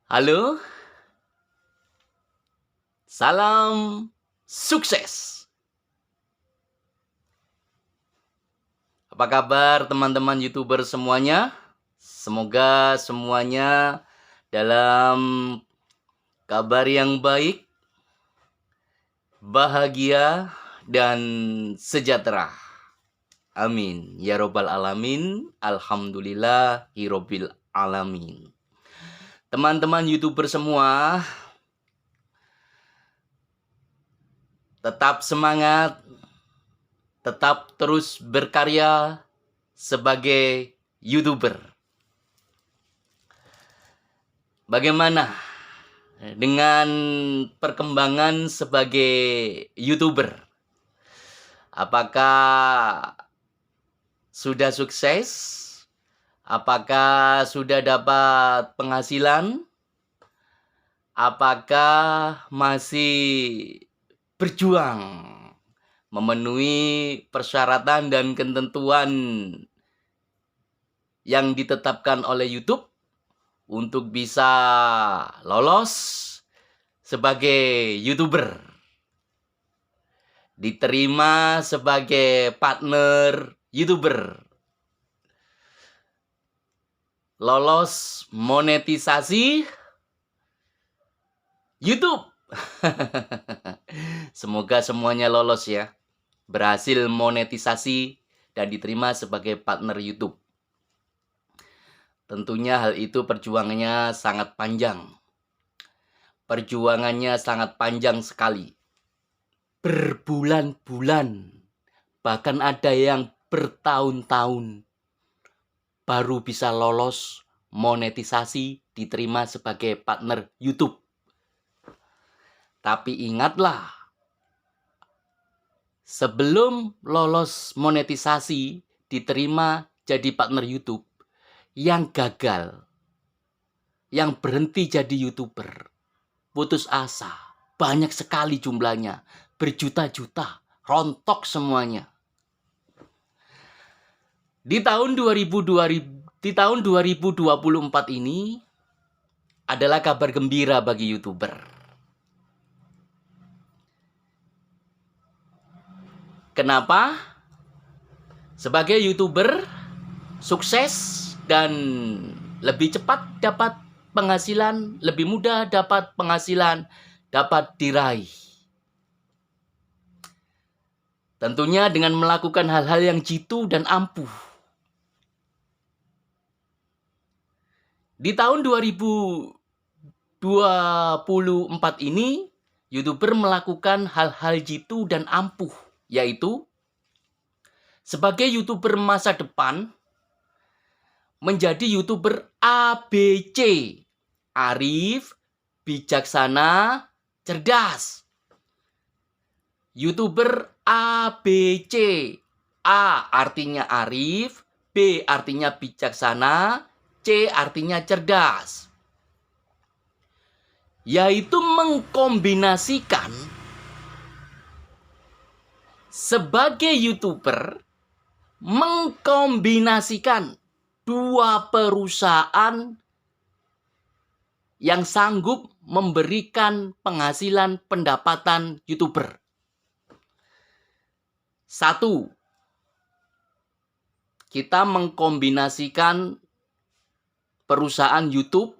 Halo, salam sukses. Apa kabar teman-teman YouTuber semuanya? Semoga semuanya dalam kabar yang baik, bahagia, dan sejahtera. Amin. Ya Robbal Alamin. Alhamdulillahirabbil alamin. Teman-teman YouTuber semua, tetap semangat, tetap terus berkarya sebagai YouTuber. Bagaimana dengan perkembangan sebagai YouTuber? Apakah sudah sukses? Apakah sudah dapat penghasilan? Apakah masih berjuang memenuhi persyaratan dan ketentuan yang ditetapkan oleh YouTube untuk bisa lolos sebagai YouTuber, diterima sebagai partner YouTuber, lolos monetisasi YouTube. Semoga semuanya lolos ya, berhasil monetisasi dan diterima sebagai partner YouTube. Tentunya hal itu perjuangannya sangat panjang. Perjuangannya sangat panjang sekali. Berbulan-bulan, bahkan ada yang bertahun-tahun baru bisa lolos monetisasi, diterima sebagai partner YouTube. Tapi ingatlah, sebelum lolos monetisasi, diterima jadi partner YouTube, yang gagal, yang berhenti jadi YouTuber, putus asa, banyak sekali jumlahnya, berjuta-juta, rontok semuanya. Di tahun 2024 ini adalah kabar gembira bagi YouTuber. Kenapa? Sebagai YouTuber sukses dan lebih cepat dapat penghasilan, lebih mudah dapat penghasilan, dapat diraih. Tentunya dengan melakukan hal-hal yang jitu dan ampuh. Di tahun 2024 ini, YouTuber melakukan hal-hal jitu dan ampuh, yaitu sebagai YouTuber masa depan, menjadi YouTuber ABC, arif, bijaksana, cerdas. YouTuber ABC, A artinya arif, B artinya bijaksana, C artinya cerdas. Yaitu mengkombinasikan sebagai YouTuber, mengkombinasikan dua perusahaan yang sanggup memberikan penghasilan pendapatan YouTuber. Satu, kita mengkombinasikan perusahaan YouTube.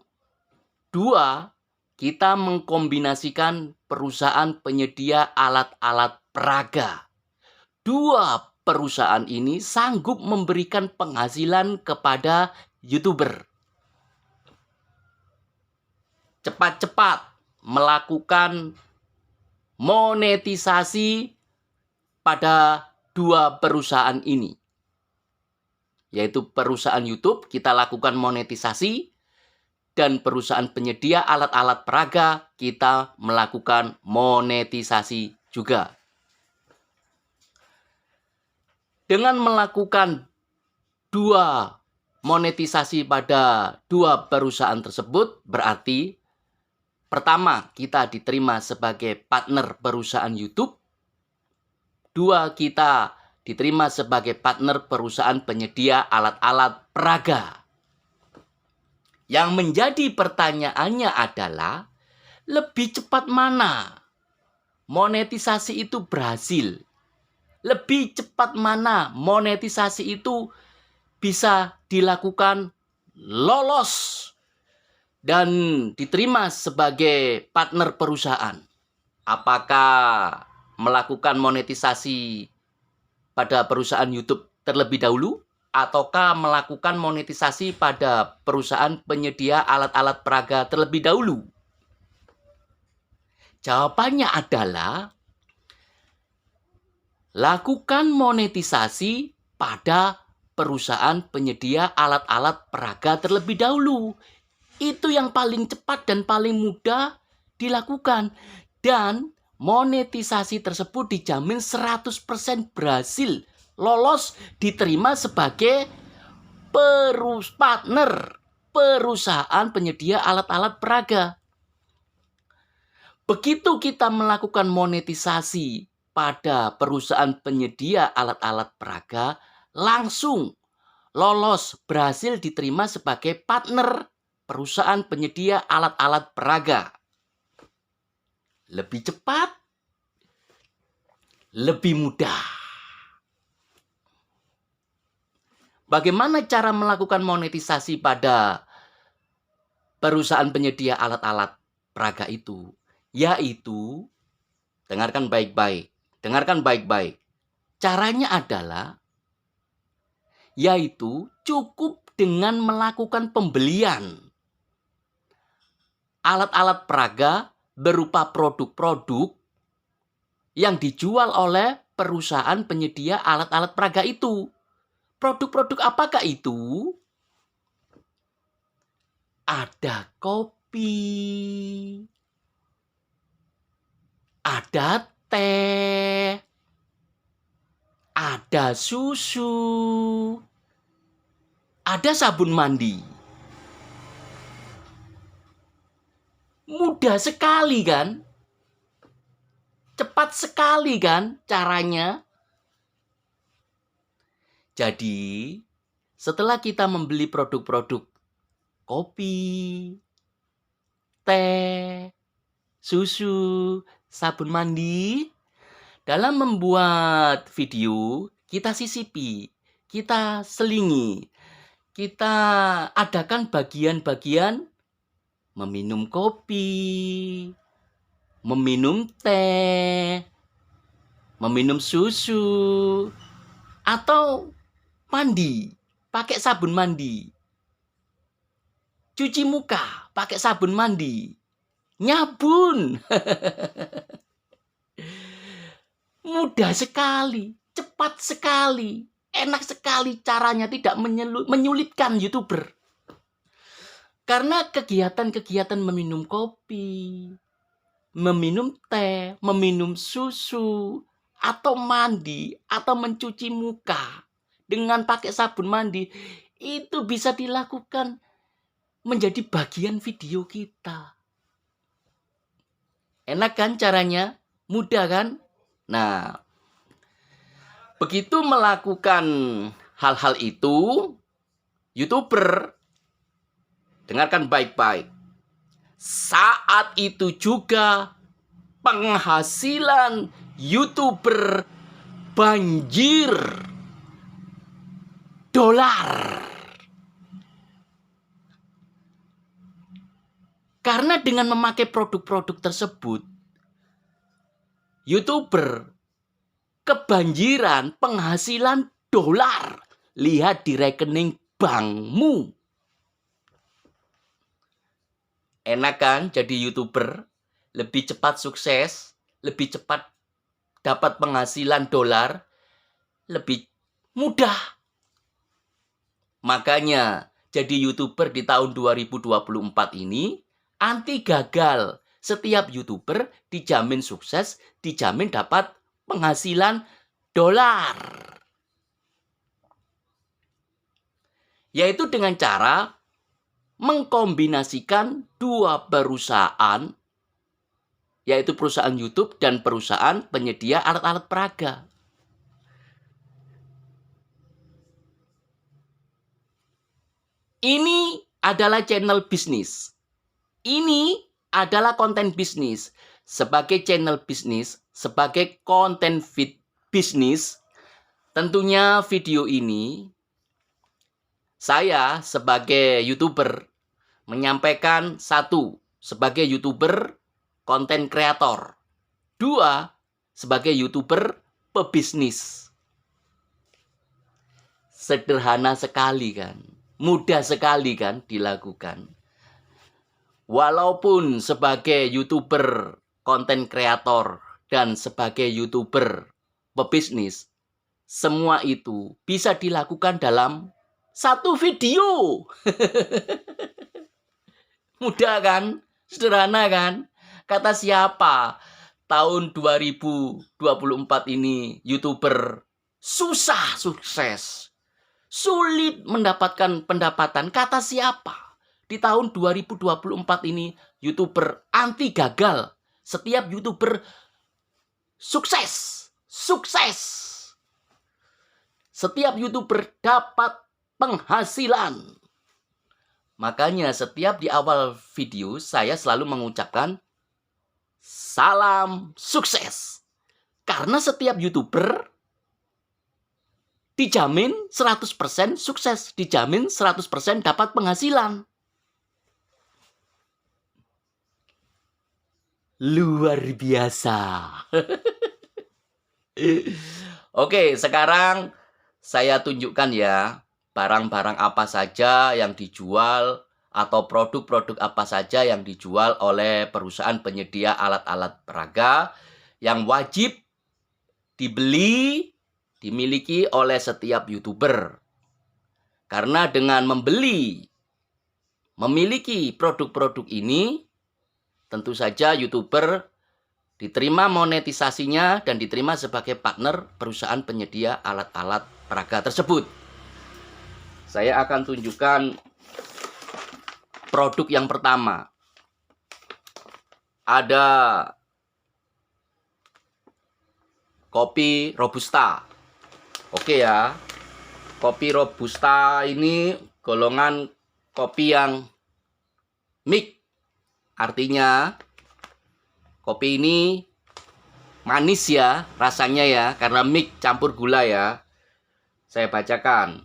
Dua, kita mengkombinasikan perusahaan penyedia alat-alat peraga. Dua perusahaan ini sanggup memberikan penghasilan kepada YouTuber. Cepat-cepat melakukan monetisasi pada dua perusahaan ini. Yaitu perusahaan YouTube, kita lakukan monetisasi, dan perusahaan penyedia alat-alat peraga, kita melakukan monetisasi juga. Dengan melakukan dua monetisasi pada dua perusahaan tersebut, berarti pertama, kita diterima sebagai partner perusahaan YouTube. Dua, kita diterima sebagai partner perusahaan penyedia alat-alat peraga. Yang menjadi pertanyaannya adalah, lebih cepat mana monetisasi itu berhasil? Lebih cepat mana monetisasi itu bisa dilakukan lolos dan diterima sebagai partner perusahaan? Apakah melakukan monetisasi pada perusahaan YouTube terlebih dahulu, ataukah melakukan monetisasi pada perusahaan penyedia alat-alat peraga terlebih dahulu? Jawabannya adalah lakukan monetisasi pada perusahaan penyedia alat-alat peraga terlebih dahulu. Itu yang paling cepat dan paling mudah dilakukan. Dan monetisasi tersebut dijamin 100% berhasil lolos diterima sebagai partner perusahaan penyedia alat-alat peraga. Begitu kita melakukan monetisasi pada perusahaan penyedia alat-alat peraga, langsung lolos berhasil diterima sebagai partner perusahaan penyedia alat-alat peraga. Lebih cepat, lebih mudah. Bagaimana cara melakukan monetisasi pada perusahaan penyedia alat-alat peraga itu? Yaitu, dengarkan baik-baik. Caranya adalah, yaitu cukup dengan melakukan pembelian alat-alat peraga berupa produk-produk yang dijual oleh perusahaan penyedia alat-alat peraga itu. Produk-produk apakah itu? Ada kopi, ada teh, ada susu, ada sabun mandi. Mudah sekali kan? Cepat sekali kan caranya? Jadi, setelah kita membeli produk-produk kopi, teh, susu, sabun mandi, dalam membuat video, kita sisipi, kita selingi, kita adakan bagian-bagian meminum kopi, meminum teh, meminum susu, atau mandi, pakai sabun mandi. Cuci muka, pakai sabun mandi. Nyabun. Mudah sekali, cepat sekali, enak sekali caranya, tidak menyulitkan YouTuber. Karena kegiatan-kegiatan meminum kopi, meminum teh, meminum susu, atau mandi, atau mencuci muka dengan pakai sabun mandi, itu bisa dilakukan menjadi bagian video kita. Enak kan caranya? Mudah kan? Nah, begitu melakukan hal-hal itu, YouTuber, dengarkan baik-baik, saat itu juga penghasilan YouTuber banjir dolar. Karena dengan memakai produk-produk tersebut, YouTuber kebanjiran penghasilan dolar. Lihat di rekening bankmu. Enak kan jadi YouTuber? Lebih cepat sukses, lebih cepat dapat penghasilan dolar, lebih mudah. Makanya jadi YouTuber di tahun 2024 ini anti gagal. Setiap YouTuber dijamin sukses, dijamin dapat penghasilan dolar. Yaitu dengan cara mengkombinasikan dua perusahaan, yaitu perusahaan YouTube dan perusahaan penyedia alat-alat peraga. Ini adalah channel bisnis. Ini adalah konten bisnis. Sebagai channel bisnis, sebagai konten bisnis, tentunya video ini saya sebagai YouTuber menyampaikan satu, sebagai YouTuber konten kreator. Dua, sebagai YouTuber pebisnis. Sederhana sekali kan? Mudah sekali kan dilakukan? Walaupun sebagai YouTuber konten kreator dan sebagai YouTuber pebisnis, semua itu bisa dilakukan dalam satu video. Mudah kan? Sederhana kan? Kata siapa? Tahun 2024 ini YouTuber susah sukses. Sulit mendapatkan pendapatan. Kata siapa? Di tahun 2024 ini YouTuber anti gagal. Setiap YouTuber sukses. Sukses. Setiap YouTuber dapat penghasilan. Makanya setiap di awal video saya selalu mengucapkan salam sukses. Karena setiap YouTuber dijamin 100% sukses, dijamin 100% dapat penghasilan. Luar biasa. Oke, sekarang saya tunjukkan ya barang-barang apa saja yang dijual atau produk-produk apa saja yang dijual oleh perusahaan penyedia alat-alat peraga yang wajib dibeli, dimiliki oleh setiap YouTuber. Karena dengan memiliki produk-produk ini, tentu saja YouTuber diterima monetisasinya dan diterima sebagai partner perusahaan penyedia alat-alat peraga tersebut. Saya akan tunjukkan produk yang pertama. Ada kopi Robusta. Oke ya. Kopi Robusta ini golongan kopi yang mix. Artinya kopi ini manis ya rasanya ya, karena mix campur gula ya. Saya bacakan.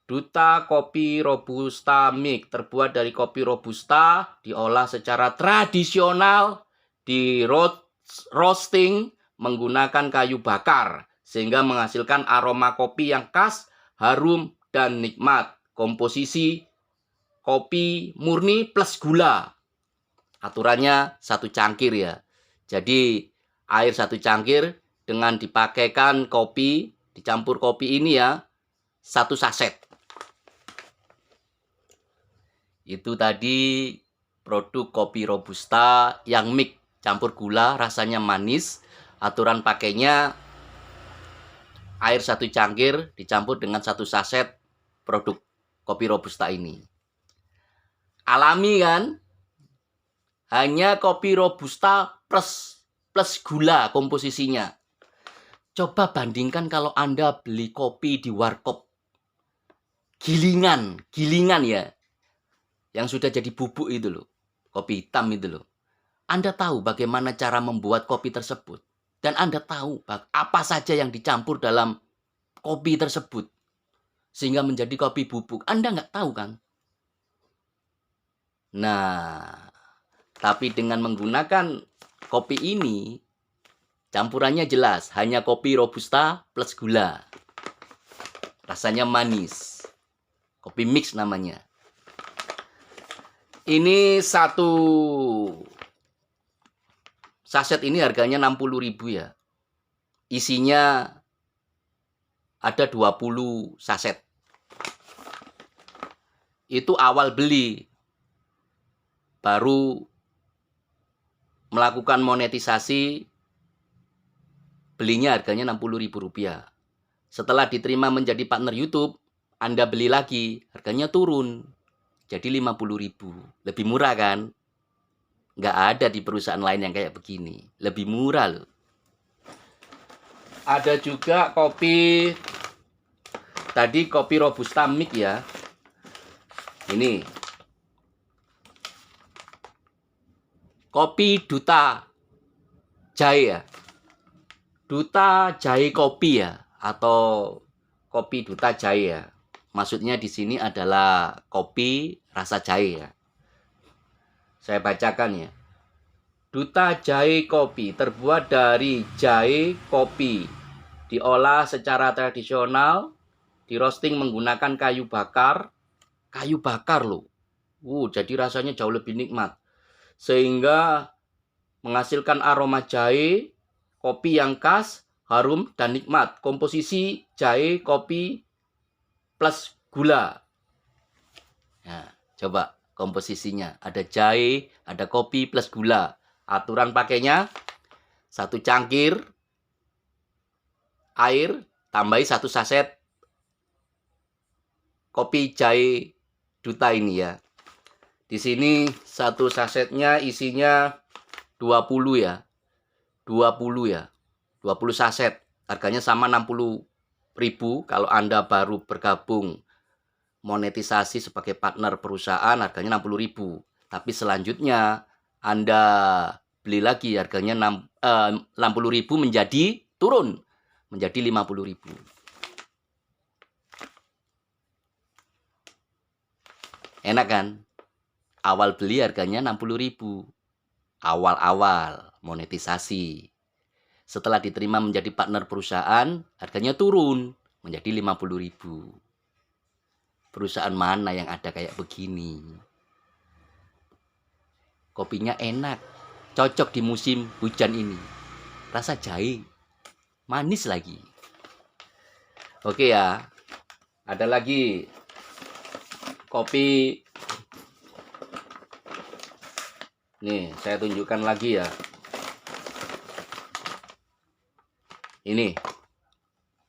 Duta Kopi Robusta Mix terbuat dari kopi Robusta, diolah secara tradisional, di roasting menggunakan kayu bakar, sehingga menghasilkan aroma kopi yang khas, harum, dan nikmat. Komposisi kopi murni plus gula. Aturannya 1 cangkir ya. Jadi air 1 cangkir dengan dipakaikan kopi, dicampur kopi ini ya, 1 saset. Itu tadi produk kopi Robusta yang mix campur gula, rasanya manis. Aturan pakainya air 1 cangkir dicampur dengan 1 saset produk kopi Robusta ini. Alami kan? Hanya kopi Robusta plus gula komposisinya. Coba bandingkan kalau Anda beli kopi di warkop. Gilingan ya. Yang sudah jadi bubuk itu loh. Kopi hitam itu loh. Anda tahu bagaimana cara membuat kopi tersebut. Dan Anda tahu apa saja yang dicampur dalam kopi tersebut. Sehingga menjadi kopi bubuk. Anda nggak tahu kan? Nah, tapi dengan menggunakan kopi ini, campurannya jelas. Hanya kopi Robusta plus gula. Rasanya manis. Kopi mix namanya. Ini 1 saset ini harganya 60.000 ya. Isinya ada 20 saset. Itu awal beli. Baru melakukan monetisasi, belinya harganya Rp60.000. Setelah diterima menjadi partner YouTube, Anda beli lagi, harganya turun. Jadi 50.000. Lebih murah kan? Nggak ada di perusahaan lain yang kayak begini. Lebih murah loh. Ada juga kopi, tadi kopi Robusta Mix ya. Ini kopi Duta Jahe ya. Duta Jahe Kopi ya, atau kopi Duta Jahe ya. Maksudnya di sini adalah kopi rasa jahe ya. Saya bacakan ya. Duta Jahe Kopi terbuat dari jahe kopi, diolah secara tradisional, di roasting menggunakan kayu bakar. Kayu bakar loh. Jadi rasanya jauh lebih nikmat. Sehingga menghasilkan aroma jahe, kopi yang khas, harum, dan nikmat. Komposisi jahe kopi plus gula. Nah, coba komposisinya. Ada jahe, ada kopi plus gula. Aturan pakainya, 1 cangkir air, tambahi 1 saset kopi jahe Duta ini ya. Di sini 1 sasetnya isinya 20 ya. 20 ya. 20 saset. Harganya sama 60.000. Kalau Anda baru bergabung monetisasi sebagai partner perusahaan, harganya 60.000. Tapi selanjutnya Anda beli lagi, harganya 60.000 menjadi turun menjadi 50.000. Enak kan? Awal beli harganya 60.000. Awal-awal monetisasi. Setelah diterima menjadi partner perusahaan, harganya turun menjadi 50.000. Perusahaan mana yang ada kayak begini? Kopinya enak, cocok di musim hujan ini. Rasa jahe, manis lagi. Oke ya, ada lagi kopi. Nih, saya tunjukkan lagi ya. Ini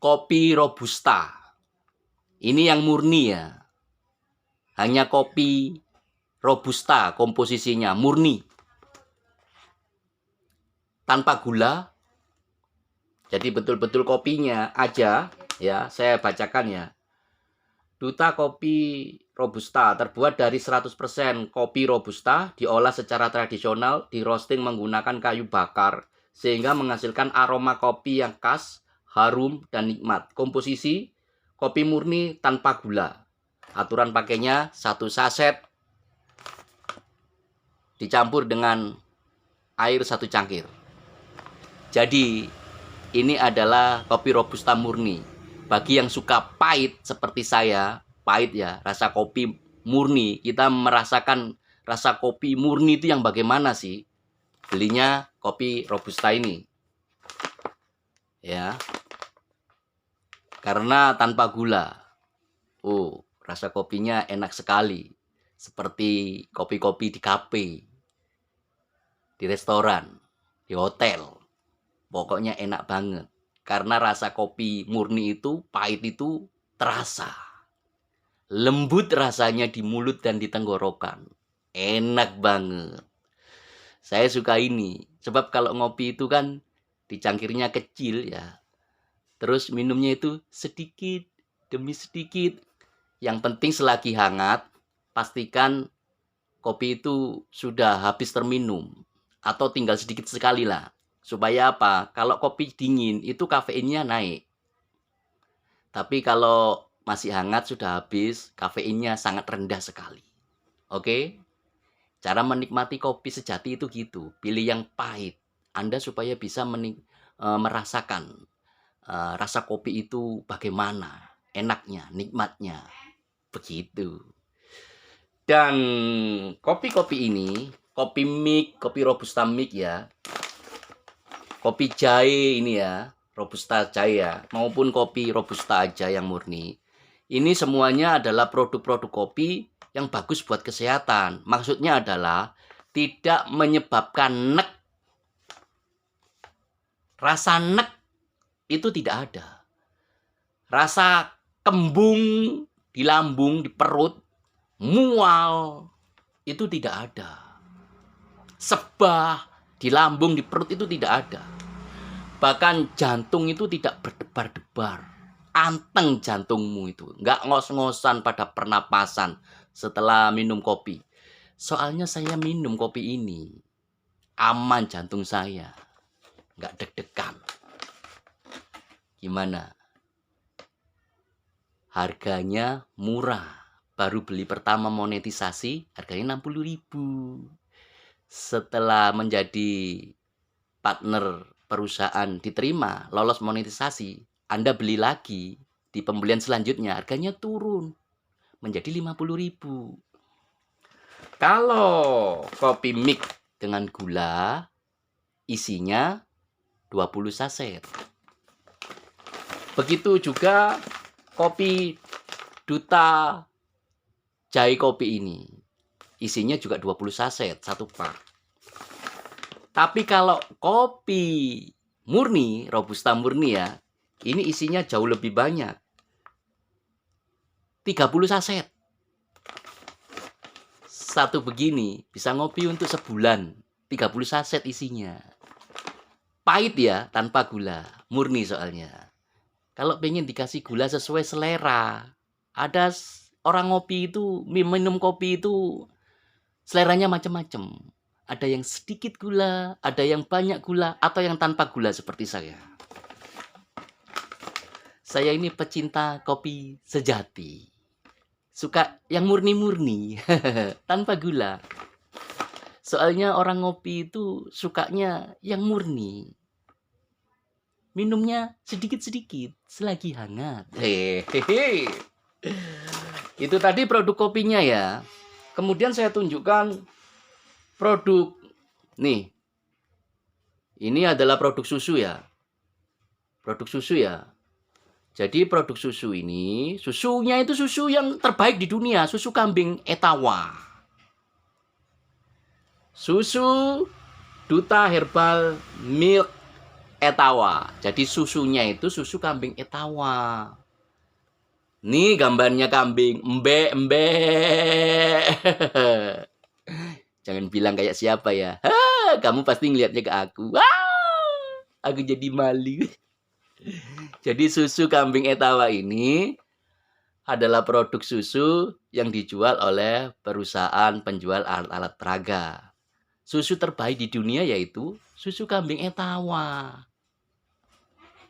kopi Robusta. Ini yang murni ya. Hanya kopi Robusta komposisinya murni. Tanpa gula. Jadi betul-betul kopinya aja ya, saya bacakan ya. Duta Kopi Robusta terbuat dari 100% kopi Robusta, diolah secara tradisional, di roasting menggunakan kayu bakar, sehingga menghasilkan aroma kopi yang khas, harum, dan nikmat. Komposisi kopi murni tanpa gula. Aturan pakainya 1 saset dicampur dengan air 1 cangkir. Jadi ini adalah kopi Robusta murni. Bagi yang suka pahit seperti saya, pahit ya, rasa kopi murni, kita merasakan rasa kopi murni itu yang bagaimana sih? Belinya kopi Robusta ini. Ya. Karena tanpa gula. Rasa kopinya enak sekali. Seperti kopi-kopi di kafe, di restoran, di hotel. Pokoknya enak banget. Karena rasa kopi murni itu, pahit itu terasa. Lembut rasanya di mulut dan di tenggorokan. Enak banget. Saya suka ini. Sebab kalau ngopi itu kan dicangkirnya kecil ya. Terus minumnya itu sedikit demi sedikit. Yang penting selagi hangat, pastikan kopi itu sudah habis terminum. Atau tinggal sedikit sekali lah. Supaya apa? Kalau kopi dingin itu kafeinnya naik. Tapi kalau masih hangat sudah habis, kafeinnya sangat rendah sekali. Oke? Cara menikmati kopi sejati itu gitu. Pilih yang pahit. Anda supaya bisa merasakan rasa kopi itu bagaimana. Enaknya, nikmatnya. Begitu. Dan kopi-kopi ini, kopi mix, kopi Robusta mix ya. Kopi jahe ini ya, Robusta jahe ya, maupun kopi Robusta aja yang murni. Ini semuanya adalah produk-produk kopi yang bagus buat kesehatan. Maksudnya adalah tidak menyebabkan nek. Rasa nek itu tidak ada. Rasa kembung di lambung, di perut, mual, itu tidak ada. Sebah di lambung, di perut itu tidak ada. Bahkan jantung itu tidak berdebar-debar. Anteng jantungmu itu. Nggak ngos-ngosan pada pernapasan. setelah minum kopi. Soalnya saya minum kopi ini aman jantung saya, nggak deg-degan. Gimana? Harganya murah. Baru beli pertama monetisasi harganya 60.000. Setelah menjadi partner perusahaan diterima, lolos monetisasi, Anda beli lagi di pembelian selanjutnya harganya turun menjadi 50.000. Kalau kopi mix dengan gula isinya 20 saset. Begitu juga kopi Duta Jahe Kopi ini. Isinya juga 20 saset, 1 pak. Tapi kalau kopi murni, Robusta murni ya, ini isinya jauh lebih banyak. 30 saset. Satu begini bisa ngopi untuk sebulan. 30 saset isinya. Pahit ya, tanpa gula. Murni soalnya. Kalau pengen dikasih gula sesuai selera. Ada orang ngopi itu, minum kopi itu seleranya macam-macam. Ada yang sedikit gula, ada yang banyak gula, atau yang tanpa gula seperti saya. Saya ini pecinta kopi sejati. Suka yang murni-murni, tanpa gula. Soalnya orang ngopi itu sukanya yang murni. Minumnya sedikit-sedikit, selagi hangat. Hehehe. Itu tadi produk kopinya ya. Kemudian saya tunjukkan produk. Nih. Ini adalah produk susu ya. Produk susu ya. Jadi produk susu ini, susunya itu susu yang terbaik di dunia. Susu kambing Etawa. Susu Duta Herbal Milk Etawa. Jadi susunya itu susu kambing Etawa. Nih gambarnya kambing. Embe. Jangan bilang kayak siapa ya. Kamu pasti ngeliatnya ke aku. Aku jadi malu. Jadi susu kambing Etawa ini adalah produk susu yang dijual oleh perusahaan penjual alat-alat peraga. Susu terbaik di dunia yaitu susu kambing Etawa.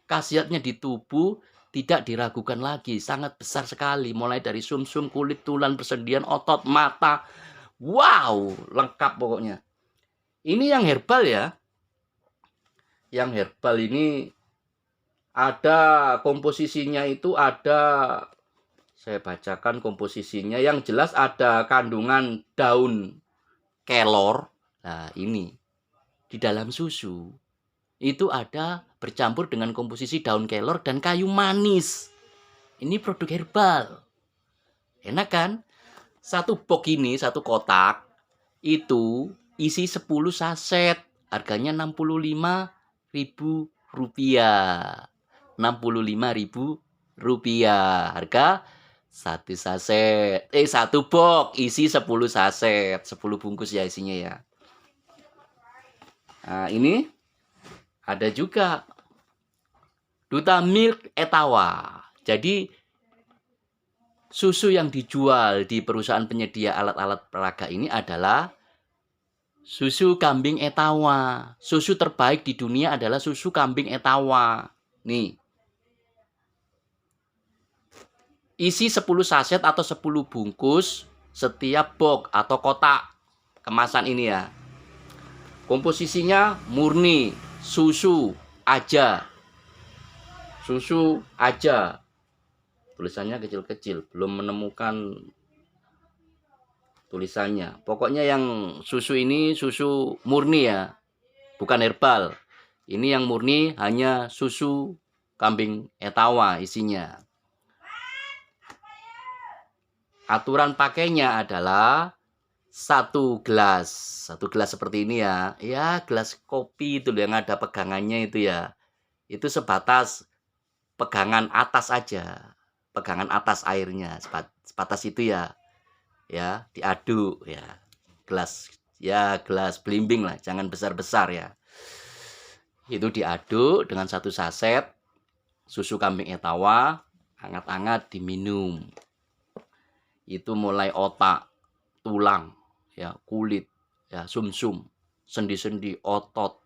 Khasiatnya di tubuh tidak diragukan lagi, sangat besar sekali. Mulai dari sumsum, kulit, tulang, persendian, otot, mata. Wow, lengkap pokoknya. Ini yang herbal ya. Yang herbal ini ada komposisinya itu ada, saya bacakan komposisinya. Yang jelas ada kandungan daun kelor. Nah ini, di dalam susu. Itu ada bercampur dengan komposisi daun kelor dan kayu manis. Ini produk herbal. Enak kan? Satu box ini, satu kotak, itu isi 10 saset. Harganya Rp65.000. Rp65.000 harga satu saset. Satu box isi 10 saset. 10 bungkus ya isinya ya. Nah ini ada juga Duta Milk Etawa. Jadi susu yang dijual di perusahaan penyedia alat-alat peraga ini adalah susu kambing Etawa. Susu terbaik di dunia adalah susu kambing Etawa. Nih. Isi 10 saset atau 10 bungkus setiap box atau kotak kemasan ini ya. Komposisinya murni, susu aja. Susu aja. Tulisannya kecil-kecil, belum menemukan tulisannya. Pokoknya yang susu ini susu murni ya, bukan herbal. Ini yang murni hanya susu kambing Etawa isinya. Aturan pakainya adalah satu gelas seperti ini ya. Ya, gelas kopi itu yang ada pegangannya itu ya. Itu sebatas pegangan atas aja. Pegangan atas airnya, sebatas itu ya. Ya, diaduk ya. Gelas belimbing lah, jangan besar-besar ya. Itu diaduk dengan satu saset susu kambing Etawa, hangat-hangat diminum. Itu mulai otak, tulang, ya, kulit, ya, sumsum, sendi-sendi, otot,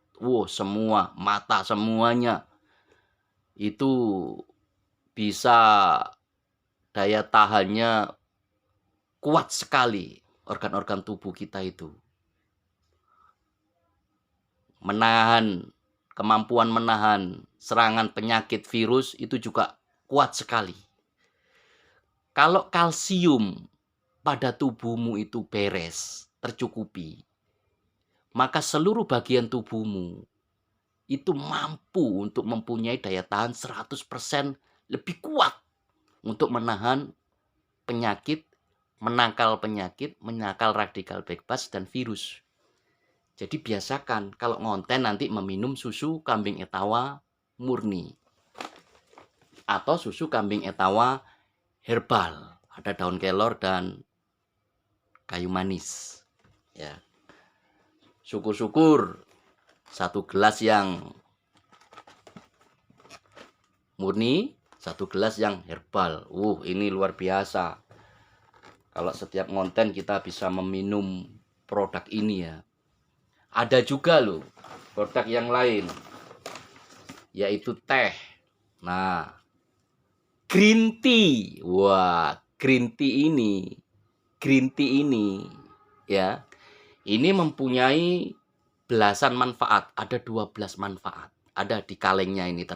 semua, mata semuanya itu bisa daya tahannya kuat sekali, organ-organ tubuh kita itu. Kemampuan menahan serangan penyakit virus itu juga kuat sekali. Kalau kalsium pada tubuhmu itu beres, tercukupi, maka seluruh bagian tubuhmu itu mampu untuk mempunyai daya tahan 100% lebih kuat untuk menahan penyakit, menangkal radikal bebas dan virus. Jadi biasakan kalau ngonten nanti meminum susu kambing etawa murni atau susu kambing etawa herbal, ada daun kelor dan kayu manis. Ya. Syukur-syukur 1 gelas yang murni, 1 gelas yang herbal. Ini luar biasa. Kalau setiap ngonten kita bisa meminum produk ini ya. Ada juga loh produk yang lain, yaitu teh. Nah, green tea. Green tea ini ya. Ini mempunyai belasan manfaat, ada 12 manfaat. Ada di kalengnya ini